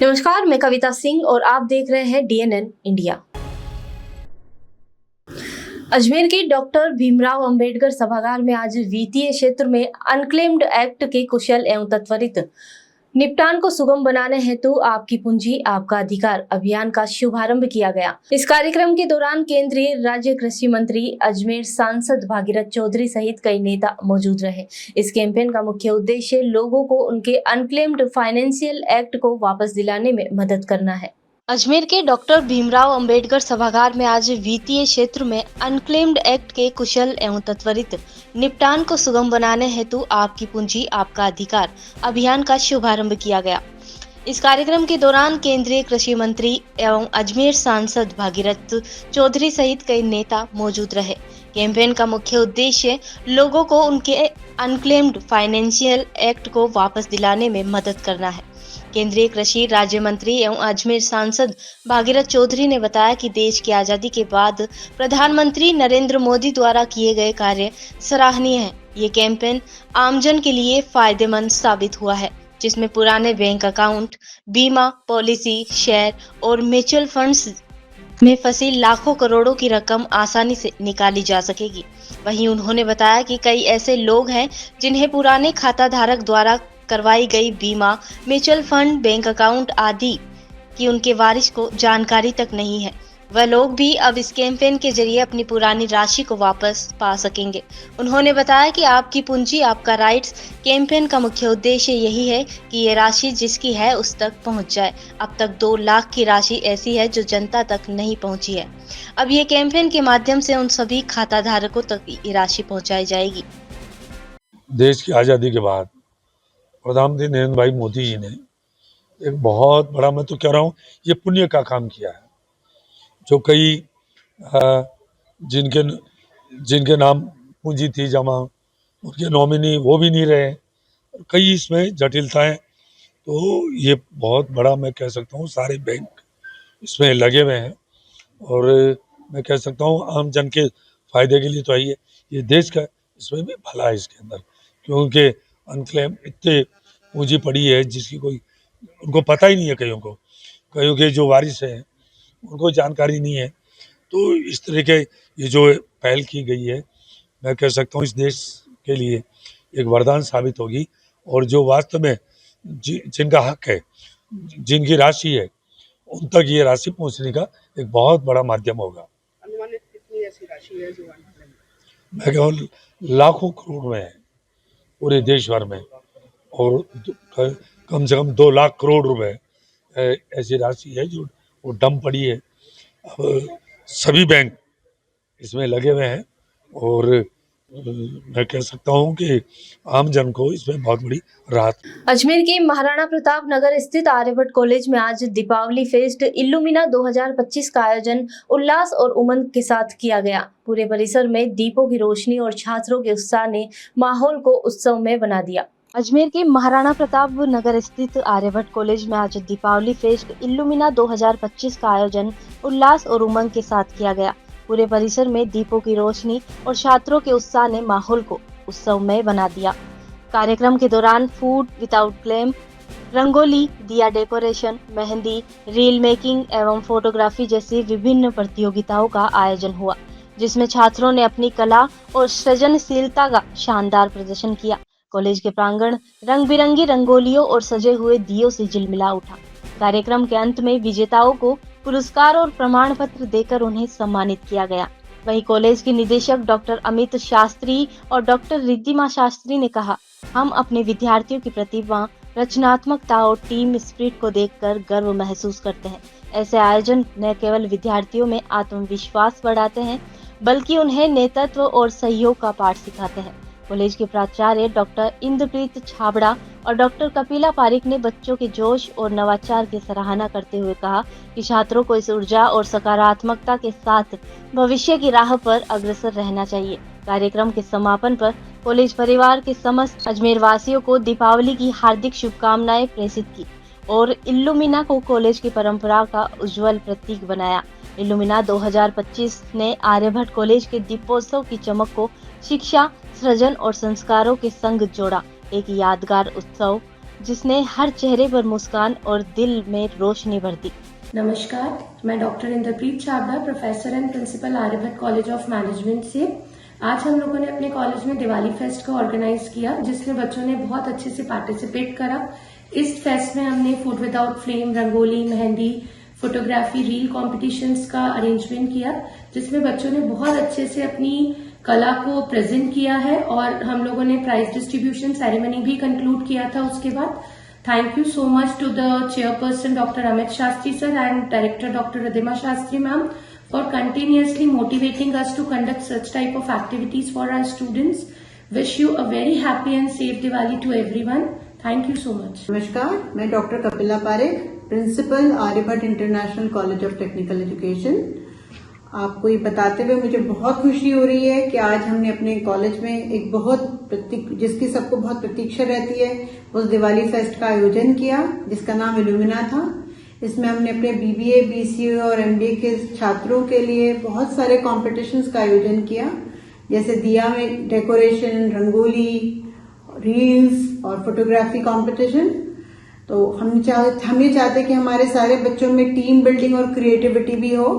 नमस्कार, मैं कविता सिंह और आप देख रहे हैं DNN इंडिया। अजमेर के डॉक्टर भीमराव अंबेडकर सभागार में आज वित्तीय क्षेत्र में अनक्लेम्ड एक्ट के कुशल एवं त्वरित निपटान को सुगम बनाने हेतु आपकी पूंजी आपका अधिकार अभियान का शुभारंभ किया गया। इस कार्यक्रम के दौरान केंद्रीय राज्य कृषि मंत्री, अजमेर सांसद भागीरथ चौधरी सहित कई नेता मौजूद रहे। इस कैंपेन का मुख्य उद्देश्य लोगों को उनके अनक्लेम्ड फाइनेंशियल एक्ट को वापस दिलाने में मदद करना है। अजमेर के डॉक्टर भीमराव अंबेडकर सभागार में आज वित्तीय क्षेत्र में अनक्लेम्ड एक्ट के कुशल एवं त्वरित निपटान को सुगम बनाने हेतु आपकी पूंजी आपका अधिकार अभियान का शुभारंभ किया गया। इस कार्यक्रम के दौरान केंद्रीय कृषि मंत्री एवं अजमेर सांसद भागीरथ चौधरी सहित कई नेता मौजूद रहे। कैंपेन का मुख्य उद्देश्य लोगों को उनके अनक्लेम्ड फाइनेंशियल एक्ट को वापस दिलाने में मदद करना है। केंद्रीय कृषि राज्य मंत्री एवं अजमेर सांसद भागीरथ चौधरी ने बताया कि देश की आजादी के बाद प्रधानमंत्री नरेंद्र मोदी द्वारा किए गए कार्य सराहनीय हैं। ये कैंपेन आमजन के लिए फायदेमंद साबित हुआ है, जिसमें पुराने बैंक अकाउंट, बीमा पॉलिसी, शेयर और म्यूचुअल फंड्स में फंसी लाखों करोड़ों की रकम आसानी से निकाली जा सकेगी। वहीं उन्होंने बताया कि कई ऐसे लोग हैं जिन्हें पुराने खाता धारक द्वारा करवाई गई बीमा, म्यूचुअल फंड, बैंक अकाउंट आदि की उनके वारिस को जानकारी तक नहीं है। वह लोग भी अब इस कैंपेन के जरिए अपनी पुरानी राशि को वापस पा सकेंगे। उन्होंने बताया कि आपकी पूंजी आपका राइट्स कैंपेन का मुख्य उद्देश्य यही है कि ये राशि जिसकी है उस तक पहुंच जाए। अब तक 2 लाख की राशि ऐसी है जो जनता तक नहीं पहुंची है। अब ये कैंपेन के माध्यम से उन सभी खाता धारकों तक ये राशि पहुँचाई जाएगी। देश की आज़ादी के बाद प्रधानमंत्री नरेंद्र भाई मोदी जी ने एक बहुत बड़ा, मैं तो कह रहा हूँ, ये पुण्य का काम किया है। जो कई जिनके नाम पूंजी थी जमा, उनके नॉमिनी वो भी नहीं रहे, कई इसमें जटिलताएं, तो ये बहुत बड़ा, मैं कह सकता हूँ, सारे बैंक इसमें लगे हुए हैं और मैं कह सकता हूँ आम जन के फायदे के लिए तो है ये देश का इसमें भी भला है इसके अंदर, क्योंकि अनक्लेम इतने पूंजी पड़ी है जिसकी कोई उनको पता ही नहीं है। कईयों के जो वारिस हैं उनको जानकारी नहीं है। तो इस तरह के ये जो पहल की गई है, मैं कह सकता हूँ इस देश के लिए एक वरदान साबित होगी और जो वास्तव में जिनका हक है, जिनकी राशि है, उन तक ये राशि पहुँचने का एक बहुत बड़ा माध्यम होगा। अनुमानित कितनी ऐसी राशि है जो मैं कहूँ लाखों करोड़ में है पूरे देश भर में, और कम से कम 2 लाख करोड़ रुपए ऐसी राशि है जो वो डम पड़ी है। अब सभी बैंक इसमें लगे हुए हैं और मैं कह सकता हूँ कि आम जन को इसमें बहुत बड़ी राहत। अजमेर के महाराणा प्रताप नगर स्थित आर्यभट्ट कॉलेज में आज दीपावली फेस्ट इल्यूमिना 2025 का आयोजन उल्लास और उमंग के साथ किया गया। पूरे परिसर में दीपों की रोशनी और छात्रों के उत्साह ने माहौल को उत्सव में बना दिया। अजमेर के महाराणा प्रताप नगर स्थित आर्यभट्ट कॉलेज में आज दीपावली फेस्ट इल्यूमिना 2025 का आयोजन उल्लास और उमंग के साथ किया गया। पूरे परिसर में दीपों की रोशनी और छात्रों के उत्साह ने माहौल को उत्सवमय बना दिया। कार्यक्रम के दौरान फूड विदाउट फ्लेम, रंगोली, दिया डेकोरेशन, मेहंदी, रील मेकिंग एवं फोटोग्राफी जैसी विभिन्न प्रतियोगिताओं का आयोजन हुआ, जिसमें छात्रों ने अपनी कला और सृजनशीलता का शानदार प्रदर्शन किया। कॉलेज के प्रांगण रंग बिरंगी रंगोलियों और सजे हुए दियों से झिलमिला उठा। कार्यक्रम के अंत में विजेताओं को पुरस्कार और प्रमाण पत्र देकर उन्हें सम्मानित किया गया। वहीं कॉलेज के निदेशक डॉक्टर अमित शास्त्री और डॉक्टर रिद्धिमा शास्त्री ने कहा, हम अपने विद्यार्थियों की प्रतिभा, रचनात्मकता और टीम स्पिरिट को देखकर गर्व महसूस करते हैं। ऐसे आयोजन न केवल विद्यार्थियों में आत्मविश्वास बढ़ाते हैं, बल्कि उन्हें नेतृत्व और सहयोग का पाठ सिखाते हैं। कॉलेज के प्राचार्य डॉक्टर इंद्रप्रीत छाबड़ा और डॉक्टर कपिला पारिक ने बच्चों के जोश और नवाचार की सराहना करते हुए कहा कि छात्रों को इस ऊर्जा और सकारात्मकता के साथ भविष्य की राह पर अग्रसर रहना चाहिए। कार्यक्रम के समापन पर कॉलेज परिवार के समस्त अजमेर वासियों को दीपावली की हार्दिक शुभकामनाएं प्रेषित की और इल्यूमिना को कॉलेज की परंपरा का उज्जवल प्रतीक बनाया। इल्यूमिना 2025 ने आर्यभट्ट कॉलेज के दीपोत्सव की चमक को शिक्षा, सृजन और संस्कारों के संग जोड़ा। एक यादगार उत्सव जिसने हर चेहरे पर मुस्कान और दिल में रोशनी भर दी। नमस्कार, मैं doctor Inderpreet Chhabra, professor and principal Aryabhatta College of Management से आज हम लोगों ने अपने कॉलेज में दिवाली फेस्ट का ऑर्गेनाइज किया, जिसमें बच्चों ने बहुत अच्छे से पार्टिसिपेट करा। इस फेस्ट में हमने food without flame, rangoli, mehndi, photography, reel competitions का अरेंजमेंट किया, जिसमें बच्चों ने बहुत अच्छे से अपनी कला को प्रेजेंट किया है और हम लोगों ने प्राइज डिस्ट्रीब्यूशन सेरेमनी भी कंक्लूड किया था उसके बाद। Thank you so much to the chairperson Dr. Amit Shastri sir and director Dr. Ridhima Shastri ma'am for continuously motivating us to conduct such type of activities for our students. Wish you a very happy and safe Diwali to everyone. Thank you so much. नमस्कार, मैं doctor Kapila Parekh, principal Aryabhatta International College of Technical Education. आपको ये बताते हुए मुझे बहुत खुशी हो रही है कि आज हमने अपने कॉलेज में एक जिसकी सबको बहुत प्रतीक्षा रहती है, उस दिवाली फेस्ट का आयोजन किया, जिसका नाम इल्यूमिना था। इसमें हमने अपने बीबीए, बीसीए और एमबीए के छात्रों के लिए बहुत सारे कॉम्पिटिशन्स का आयोजन किया, जैसे दिया में डेकोरेशन, रंगोली, रील्स और फोटोग्राफी कॉम्पिटिशन। तो हम ये चाहते कि हमारे सारे बच्चों में टीम बिल्डिंग और क्रिएटिविटी भी हो,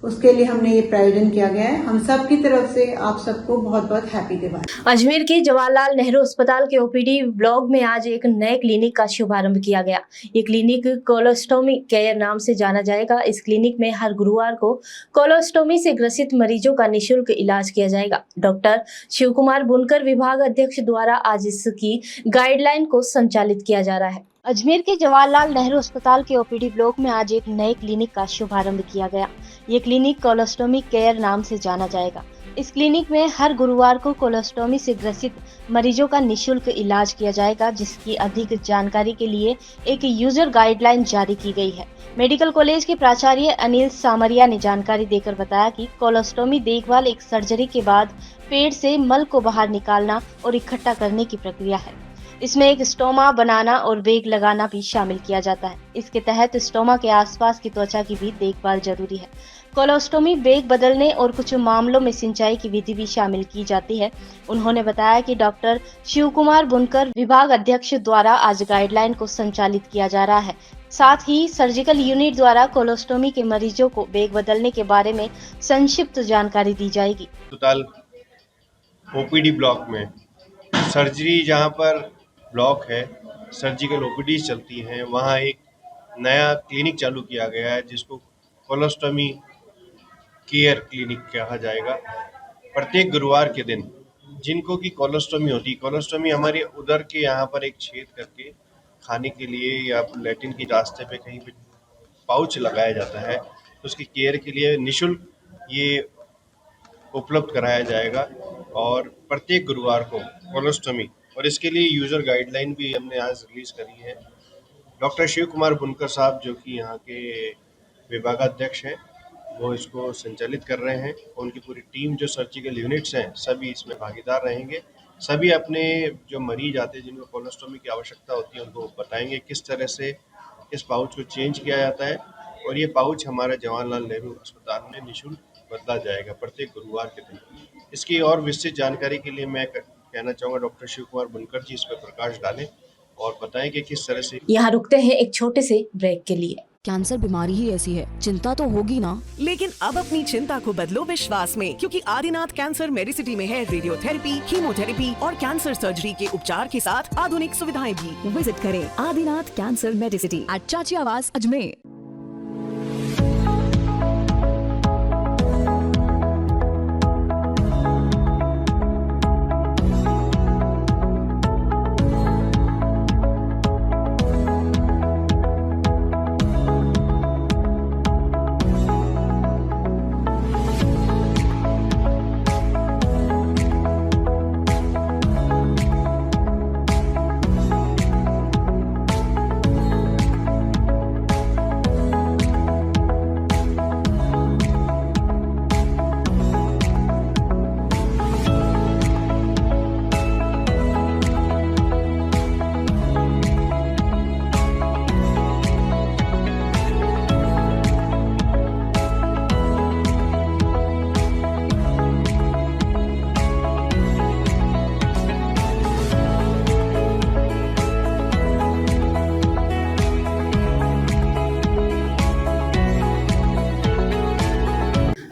उसके लिए हमने ये प्रायोजन किया गया है। हम सब की तरफ से आप सबको बहुत बहुत हैप्पी दिवाली। अजमेर के जवाहरलाल नेहरू अस्पताल के ओपीडी ब्लॉक में आज एक नए क्लिनिक का शुभारंभ किया गया। ये क्लिनिक कोलोस्टोमी केयर नाम से जाना जाएगा। इस क्लिनिक में हर गुरुवार को कोलोस्टोमी से ग्रसित मरीजों का निःशुल्क इलाज किया जाएगा। डॉक्टर शिव कुमार बुनकर विभाग अध्यक्ष द्वारा आज इसकी गाइडलाइन को संचालित किया जा रहा है। अजमेर के जवाहरलाल नेहरू अस्पताल के ओपीडी ब्लॉक में आज एक नए क्लिनिक का शुभारंभ किया गया। ये क्लिनिक कोलोस्टोमी केयर नाम से जाना जाएगा। इस क्लिनिक में हर गुरुवार को कोलोस्टोमी से ग्रसित मरीजों का निःशुल्क इलाज किया जाएगा, जिसकी अधिक जानकारी के लिए एक यूजर गाइडलाइन जारी की गई है। मेडिकल कॉलेज के प्राचार्य अनिल सामरिया ने जानकारी देकर बताया कि कोलोस्टोमी देखभाल एक सर्जरी के बाद पेट से मल को बाहर निकालना और इकट्ठा करने की प्रक्रिया है। इसमें एक स्टोमा बनाना और बैग लगाना भी शामिल किया जाता है। इसके तहत स्टोमा के आसपास की त्वचा की भी देखभाल जरूरी है। कोलोस्टोमी बैग बदलने और कुछ मामलों में सिंचाई की विधि भी शामिल की जाती है। उन्होंने बताया कि डॉक्टर शिव कुमार बुनकर विभाग अध्यक्ष द्वारा आज गाइडलाइन को संचालित किया जा रहा है। साथ ही सर्जिकल यूनिट द्वारा कोलोस्टोमी के मरीजों को बैग बदलने के बारे में संक्षिप्त जानकारी दी जाएगी। अस्पताल ओपीडी ब्लॉक में सर्जरी जहां पर ब्लॉक है, सर्जिकल ओपीडी चलती हैं, वहाँ एक नया क्लिनिक चालू किया गया है जिसको कोलोस्टोमी केयर क्लिनिक कहा जाएगा। प्रत्येक गुरुवार के दिन जिनको की कोलोस्टोमी होती है, कोलोस्टोमी हमारे उदर के यहाँ पर एक छेद करके खाने के लिए या लैट्रिन के रास्ते पे कहीं पे पाउच लगाया जाता है, तो उसकी केयर के लिए निःशुल्क ये उपलब्ध कराया जाएगा। और प्रत्येक गुरुवार को कोलोस्टोमी, और इसके लिए यूज़र गाइडलाइन भी हमने आज रिलीज़ करी है। डॉक्टर शिव कुमार बुनकर साहब जो कि यहाँ के विभागाध्यक्ष हैं, वो इसको संचालित कर रहे हैं। उनकी पूरी टीम जो सर्जिकल यूनिट्स हैं सभी इसमें भागीदार रहेंगे। सभी अपने जो मरीज आते हैं जिनको कोलोस्टोमी की आवश्यकता होती है उनको बताएंगे किस तरह से इस पाउच को चेंज किया जाता है, और ये पाउच हमारा जवाहरलाल नेहरू अस्पताल में निःशुल्क बदला जाएगा प्रत्येक गुरुवार के दिन। इसकी और विस्तृत जानकारी के लिए मैं कहना चाहूँगा डॉक्टर शिव कुमार बुनकर जी इस पर प्रकाश डालें और बताएं कि किस तरह से। यहाँ रुकते हैं एक छोटे से ब्रेक के लिए। कैंसर बीमारी ही ऐसी है, चिंता तो होगी ना। लेकिन अब अपनी चिंता को बदलो विश्वास में, क्योंकि आदिनाथ कैंसर मेडिसिटी में है रेडियोथेरेपी, कीमोथेरेपी और कैंसर सर्जरी के उपचार के साथ आधुनिक सुविधाएं भी। विजिट करें आदिनाथ कैंसर मेडिसिटी एट चाची आवास अजमेर।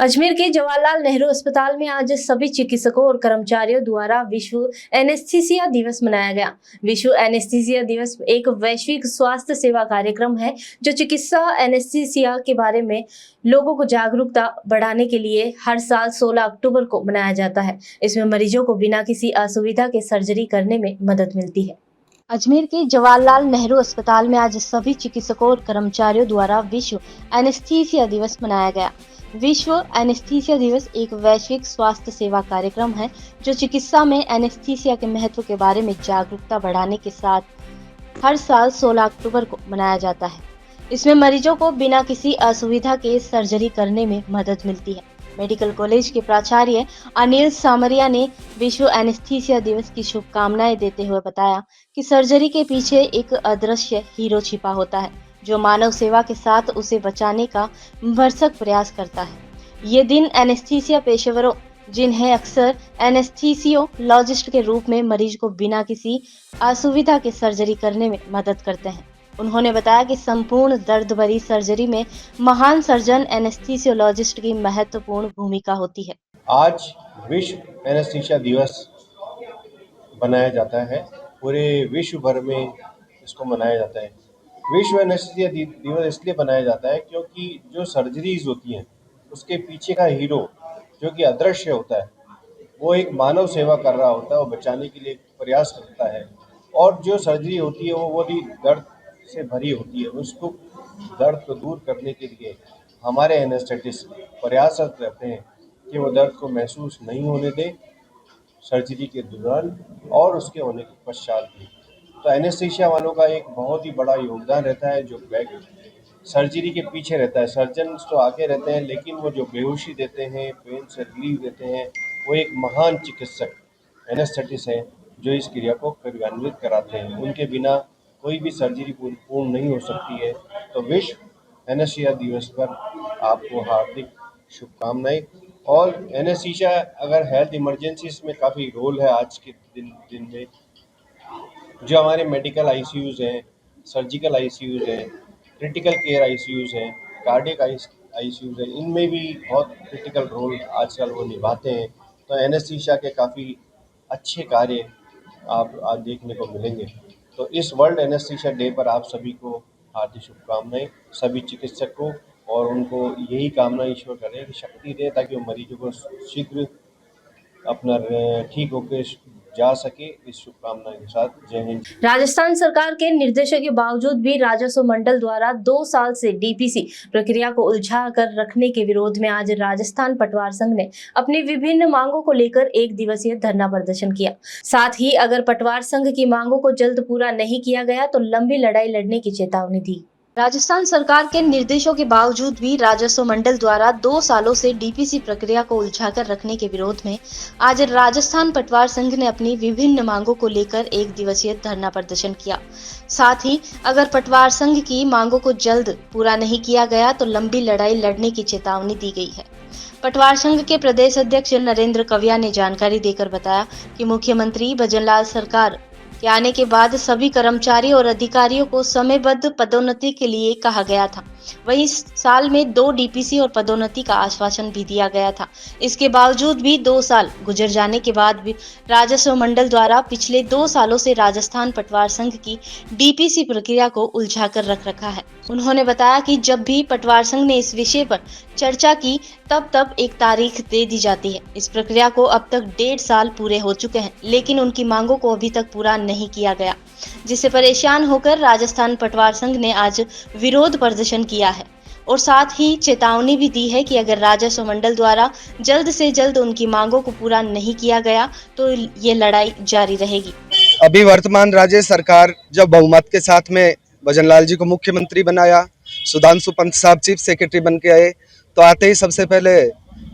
अजमेर के जवाहरलाल नेहरू अस्पताल में आज सभी चिकित्सकों और कर्मचारियों द्वारा विश्व एनेस्थीसिया दिवस मनाया गया। विश्व एनेस्थीसिया दिवस एक वैश्विक स्वास्थ्य सेवा कार्यक्रम है जो चिकित्सा एनेस्थीसिया के बारे में लोगों को जागरूकता बढ़ाने के लिए हर साल 16 अक्टूबर को मनाया जाता है। इसमें मरीजों को बिना किसी असुविधा के सर्जरी करने में मदद मिलती है। अजमेर के जवाहरलाल नेहरू अस्पताल में आज सभी चिकित्सकों और कर्मचारियों द्वारा विश्व एनेस्थीसिया दिवस मनाया गया। विश्व एनेस्थीसिया दिवस एक वैश्विक स्वास्थ्य सेवा कार्यक्रम है जो चिकित्सा में एनेस्थीसिया के महत्व के बारे में जागरूकता बढ़ाने के साथ हर साल 16 अक्टूबर को मनाया जाता है। इसमें मरीजों को बिना किसी असुविधा के सर्जरी करने में मदद मिलती है। मेडिकल कॉलेज के प्राचार्य अनिल सामरिया ने विश्व एनेस्थीसिया दिवस की शुभकामनाएं देते हुए बताया कि सर्जरी के पीछे एक अदृश्य हीरो छिपा होता है जो मानव सेवा के साथ उसे बचाने का भरसक प्रयास करता है। ये दिन एनेस्थीसिया पेशेवरों, जिन्हें अक्सर एनेस्थीसियोलॉजिस्ट के रूप में मरीज को बिना किसी असुविधा के सर्जरी करने में मदद करते हैं। उन्होंने बताया कि संपूर्ण दर्द भरी सर्जरी में महान सर्जन एनेस्थीसियोलॉजिस्ट की महत्वपूर्ण भूमिका होती है। आज विश्व एनेस्थीसिया दिवस मनाया जाता है, पूरे विश्व भर में इसको मनाया जाता है। विश्व एनेस्थीसिया दिवस इसलिए मनाया जाता है क्योंकि जो सर्जरीज होती हैं उसके पीछे का हीरो जो कि अदृश्य होता है, वो एक मानव सेवा कर रहा होता है, वो बचाने के लिए प्रयास करता है। और जो सर्जरी होती है वो भी दर्द से भरी होती है। उसको दर्द को दूर करने के लिए हमारे एनेस्थेटिस्ट प्रयासरत रहते हैं कि वो दर्द को महसूस नहीं होने दें सर्जरी के दौरान और उसके होने के पश्चात भी। तो एनेस्थीसिया वालों का एक बहुत ही बड़ा योगदान रहता है जो बैक सर्जरी के पीछे रहता है। सर्जन तो आगे रहते हैं लेकिन वो जो बेहोशी देते हैं, पेन से रिलीफ देते हैं, वो एक महान चिकित्सक एनेस्थेटिस्ट हैं जो इस क्रिया को क्रियान्वित कराते हैं। उनके बिना कोई भी सर्जरी पूर्ण नहीं हो सकती है। तो विश्व एनेस्थीसिया दिवस पर आपको हार्दिक शुभकामनाएं। और एनेस्थीसिया अगर हेल्थ इमरजेंसीज में काफ़ी रोल है आज के दिन में। जो हमारे मेडिकल आईसीयूज़ हैं, सर्जिकल आईसीयूज़ हैं, क्रिटिकल केयर आईसीयूज़ हैं, कार्डियक आईसीयूज़ हैं, इनमें भी बहुत क्रिटिकल रोल आजकल वो निभाते हैं। तो एनेस्थीसिया के काफ़ी अच्छे कार्य आप आज देखने को मिलेंगे। तो इस वर्ल्ड एनेस्थीसिया डे पर आप सभी को हार्दिक शुभकामनाएं, सभी चिकित्सक को, और उनको यही कामना ईश्वर करे कि शक्ति दे ताकि वो मरीजों को शीघ्र अपना ठीक होकर जा सके। इस शुभकामना के साथ जय हिंद। राजस्थान सरकार के निर्देशों के बावजूद भी राजस्व मंडल द्वारा 2 साल से डीपीसी प्रक्रिया को उलझा कर रखने के विरोध में आज राजस्थान पटवार संघ ने अपनी विभिन्न मांगों को लेकर 1 दिवसीय धरना प्रदर्शन किया। साथ ही अगर पटवार संघ की मांगों को जल्द पूरा नहीं किया गया तो लंबी लड़ाई लड़ने की चेतावनी दी। राजस्थान सरकार के निर्देशों के बावजूद भी राजस्व मंडल द्वारा 2 सालों से डीपीसी प्रक्रिया को उलझाकर रखने के विरोध में आज राजस्थान पटवार संघ ने अपनी विभिन्न मांगों को लेकर 1 दिवसीय धरना प्रदर्शन किया। साथ ही अगर पटवार संघ की मांगों को जल्द पूरा नहीं किया गया तो लंबी लड़ाई लड़ने की चेतावनी दी गई है। पटवार संघ के प्रदेश अध्यक्ष नरेंद्र कविया ने जानकारी देकर बताया कि मुख्यमंत्री भजनलाल सरकार के आने के बाद सभी कर्मचारी और अधिकारियों को समयबद्ध पदोन्नति के लिए कहा गया था। वहीं साल में 2 डीपीसी और पदोन्नति का आश्वासन भी दिया गया था। इसके बावजूद भी 2 साल गुजर जाने के बाद भी राजस्व मंडल द्वारा पिछले 2 सालों से राजस्थान पटवार संघ की डीपीसी प्रक्रिया को उलझाकर रख रखा है। उन्होंने बताया कि जब भी पटवार संघ ने इस विषय पर चर्चा की तब एक तारीख दे दी जाती है। इस प्रक्रिया को अब तक 1.5 साल पूरे हो चुके हैं लेकिन उनकी मांगों को अभी तक पूरा नहीं किया गया, जिससे परेशान होकर राजस्थान पटवार संघ ने आज विरोध प्रदर्शन किया है और साथ ही चेतावनी भी दी है कि अगर राजस्व मंडल द्वारा जल्द से जल्द उनकी मांगों को पूरा नहीं किया गया तो ये लड़ाई जारी रहेगी। अभी वर्तमान राज्य सरकार जब बहुमत के साथ में भजनलाल जी को मुख्यमंत्री बनाया, सुधांशु पंत साहब चीफ सेक्रेटरी बन के आए, तो आते ही सबसे पहले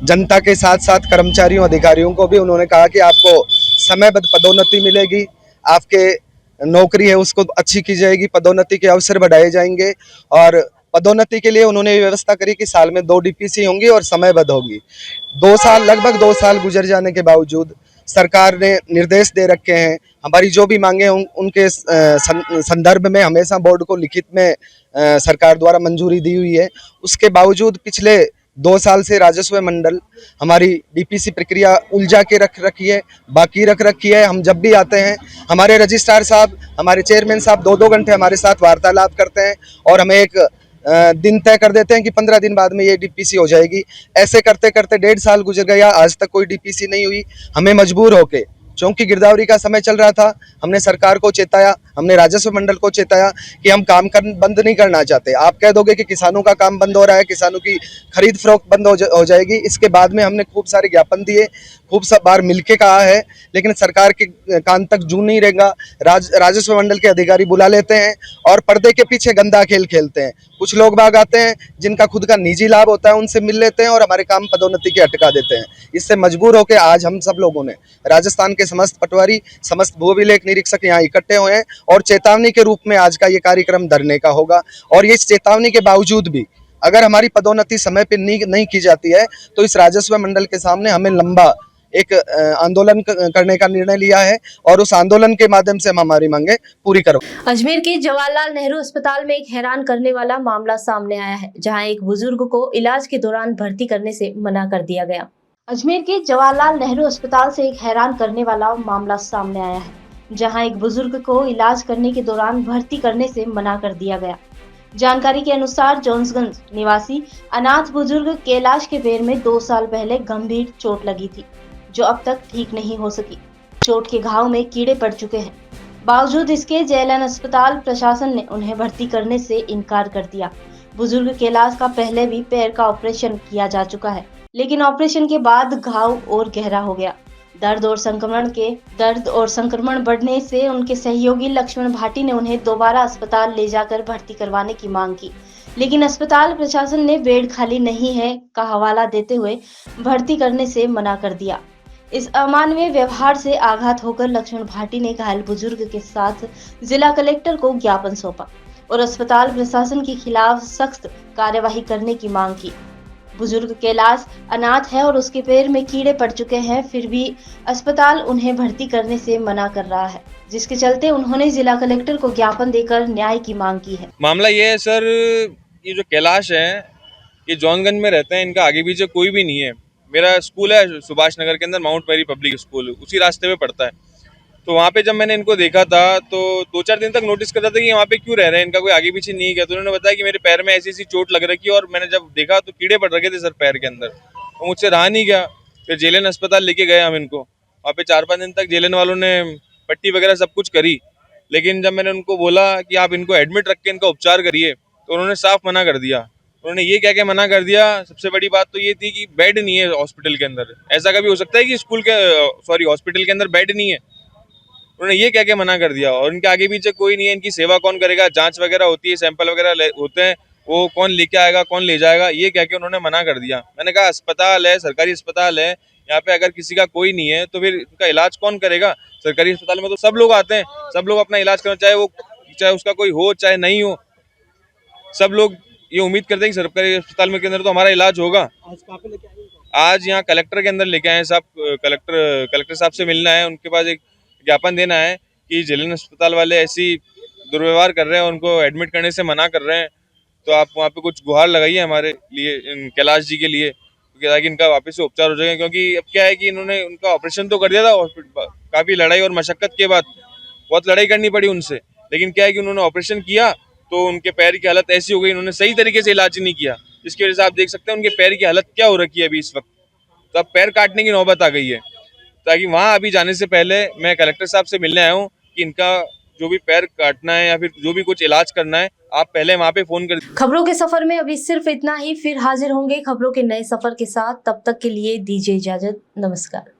जनता के साथ साथ कर्मचारियों अधिकारियों को भी उन्होंने कहा कि आपको समयबद्ध पदोन्नति मिलेगी, आपके नौकरी है उसको अच्छी की जाएगी, पदोन्नति के अवसर बढ़ाए जाएंगे। और पदोन्नति के लिए उन्होंने व्यवस्था करी कि साल में 2 डीपीसी होंगी और समयबद्ध होगी। 2 साल लगभग 2 साल गुजर जाने के बावजूद सरकार ने निर्देश दे रखे हैं। हमारी जो भी मांगे उनके संदर्भ में हमेशा बोर्ड को लिखित में सरकार द्वारा मंजूरी दी हुई है। उसके बावजूद पिछले 2 साल से राजस्व मंडल हमारी डीपीसी प्रक्रिया उलझा के रख रखी है, बाकी रख रखी है। हम जब भी आते हैं, हमारे रजिस्ट्रार साहब, हमारे चेयरमैन साहब 2-2 घंटे हमारे साथ वार्तालाप करते हैं और हमें एक दिन तय कर देते हैं कि 15 दिन बाद में ये डीपीसी हो जाएगी। ऐसे करते करते 1.5 साल गुजर गया, आज तक कोई डीपीसी नहीं हुई। हमें मजबूर होके, क्योंकि गिरदावरी का समय चल रहा था, हमने सरकार को चेताया, हमने राजस्व मंडल को चेताया कि हम काम बंद नहीं करना चाहते। आप कह दोगे कि किसानों का काम बंद हो रहा है, किसानों की खरीद फरोख्त बंद हो जाएगी। इसके बाद में हमने खूब सारे ज्ञापन दिए, खूब सब बार मिलके कहा है, लेकिन सरकार के कान तक जू नहीं रहेगा। राजस्व मंडल के अधिकारी बुला लेते हैं और पर्दे के पीछे गंदा खेल खेलते हैं। कुछ लोग बाग आते हैं जिनका खुद का निजी लाभ होता है, उनसे मिल लेते हैं और हमारे काम पदोन्नति के अटका देते हैं। इससे मजबूर होकर आज हम सब लोगों ने, राजस्थान के समस्त पटवारी, समस्त भू अभिलेख निरीक्षक यहाँ इकट्ठे हुए हैं और चेतावनी के रूप में आज का ये कार्यक्रम धरने का होगा। और ये चेतावनी के बावजूद भी अगर हमारी पदोन्नति समय पर नहीं की जाती है तो इस राजस्व मंडल के सामने हमें लंबा एक आंदोलन करने का निर्णय लिया है और उस आंदोलन के माध्यम से हम हमारी मांगे पूरी करो। अजमेर के जवाहरलाल नेहरू अस्पताल में एक हैरान करने वाला मामला सामने आया है, जहां एक बुजुर्ग को इलाज के दौरान भर्ती करने से मना कर दिया गया। अजमेर के जवाहरलाल नेहरू अस्पताल से एक हैरान करने वाला मामला सामने आया है, जहां एक बुजुर्ग को इलाज करने के दौरान भर्ती करने से मना कर दिया गया। जानकारी के अनुसार जोन्सगंज निवासी अनाथ बुजुर्ग कैलाश के पैर में 2 साल पहले गंभीर चोट लगी थी, जो अब तक ठीक नहीं हो सकी। चोट के घाव में कीड़े पड़ चुके हैं। बावजूद इसके जेएलएन अस्पताल प्रशासन ने उन्हें भर्ती करने से इनकार कर दिया। बुजुर्ग कैलाश का पहले भी पैर का ऑपरेशन किया जा चुका है, लेकिन ऑपरेशन के बाद घाव और गहरा हो गया। दर्द और संक्रमण बढ़ने से उनके सहयोगी लक्ष्मण भाटी ने उन्हें दोबारा अस्पताल ले जाकर भर्ती करवाने की मांग की, लेकिन अस्पताल प्रशासन ने बेड खाली नहीं है का हवाला देते हुए भर्ती करने से मना कर दिया। इस अमानवीय व्यवहार से आघात होकर लक्ष्मण भाटी ने घायल बुजुर्ग के साथ जिला कलेक्टर को ज्ञापन सौंपा और अस्पताल प्रशासन के खिलाफ सख्त कार्यवाही करने की मांग की। बुजुर्ग कैलाश अनाथ है और उसके पैर में कीड़े पड़ चुके हैं, फिर भी अस्पताल उन्हें भर्ती करने से मना कर रहा है, जिसके चलते उन्होंने जिला कलेक्टर को ज्ञापन देकर न्याय की मांग की है। मामला ये है सर, ये जो कैलाश है ये जॉनगंज में रहते हैं, इनका आगे पीछे कोई भी नहीं है। मेरा स्कूल है सुभाष नगर के अंदर, माउंट मैरी पब्लिक स्कूल, उसी रास्ते पे पड़ता है। तो वहाँ पे जब मैंने इनको देखा था तो 2-4 दिन तक नोटिस करता था कि वहाँ पे क्यों रह रहे हैं, इनका कोई आगे पीछे नहीं है। तो उन्होंने बताया कि मेरे पैर में ऐसी चोट लग रखी है और मैंने जब देखा तो कीड़े पड़ रखे थे सर पैर के अंदर, तो मुझसे रहा नहीं गया। फिर जेएलएन अस्पताल लेके गए हम इनको। वहाँ पे 4-5 दिन तक जेएलएन वालों ने पट्टी वगैरह सब कुछ करी, लेकिन जब मैंने उनको बोला कि आप इनको एडमिट रख के इनका उपचार करिए तो उन्होंने साफ मना कर दिया। उन्होंने ये कह के मना कर दिया, सबसे बड़ी बात तो ये थी कि बेड नहीं है हॉस्पिटल के अंदर। ऐसा कभी हो सकता है कि हॉस्पिटल के अंदर बेड नहीं है? उन्होंने ये कह के मना कर दिया। और इनके आगे पीछे कोई नहीं है, इनकी सेवा कौन करेगा, जांच वगैरह होती है, सैंपल वगैरह होते हैं, वो कौन लेके आएगा, कौन ले जाएगा, ये कह के उन्होंने मना कर दिया। मैंने कहा अस्पताल है, सरकारी अस्पताल है, यहाँ पे अगर किसी का कोई नहीं है तो फिर उनका इलाज कौन करेगा? सरकारी अस्पताल में तो सब लोग आते हैं, सब लोग अपना इलाज करना, चाहे उसका कोई हो चाहे नहीं हो, सब लोग ये उम्मीद करते हैं कि सरकारी अस्पताल में के अंदर तो हमारा इलाज होगा। आज यहाँ कलेक्टर के अंदर लेके आए साहब, कलेक्टर साहब से मिलना है, उनके पास एक ज्ञापन देना है कि जेएलएन अस्पताल वाले ऐसी दुर्व्यवहार कर रहे हैं, उनको एडमिट करने से मना कर रहे हैं। तो आप वहाँ पे कुछ गुहार लगाइए हमारे लिए, कैलाश जी के लिए, ताकि इनका वापस से उपचार हो जाएगा। क्योंकि अब क्या है कि इन्होंने उनका ऑपरेशन तो कर दिया था, काफ़ी लड़ाई और मशक्कत के बाद बहुत लड़ाई करनी पड़ी उनसे, लेकिन क्या है कि उन्होंने ऑपरेशन किया तो उनके पैर की हालत ऐसी हो गई, उन्होंने सही तरीके से इलाज नहीं किया, जिसकी वजह से आप देख सकते हैं उनके पैर की हालत क्या हो रखी है अभी इस वक्त। तो अब पैर काटने की नौबत आ गई है। ताकि वहाँ अभी जाने से पहले मैं कलेक्टर साहब से मिलने आया हूँ कि इनका जो भी पैर काटना है या फिर जो भी कुछ इलाज करना है, आप पहले वहाँ पे फोन कर। खबरों के सफर में अभी सिर्फ इतना ही, फिर हाजिर होंगे खबरों के नए सफर के साथ। तब तक के लिए दीजिए इजाजत, नमस्कार।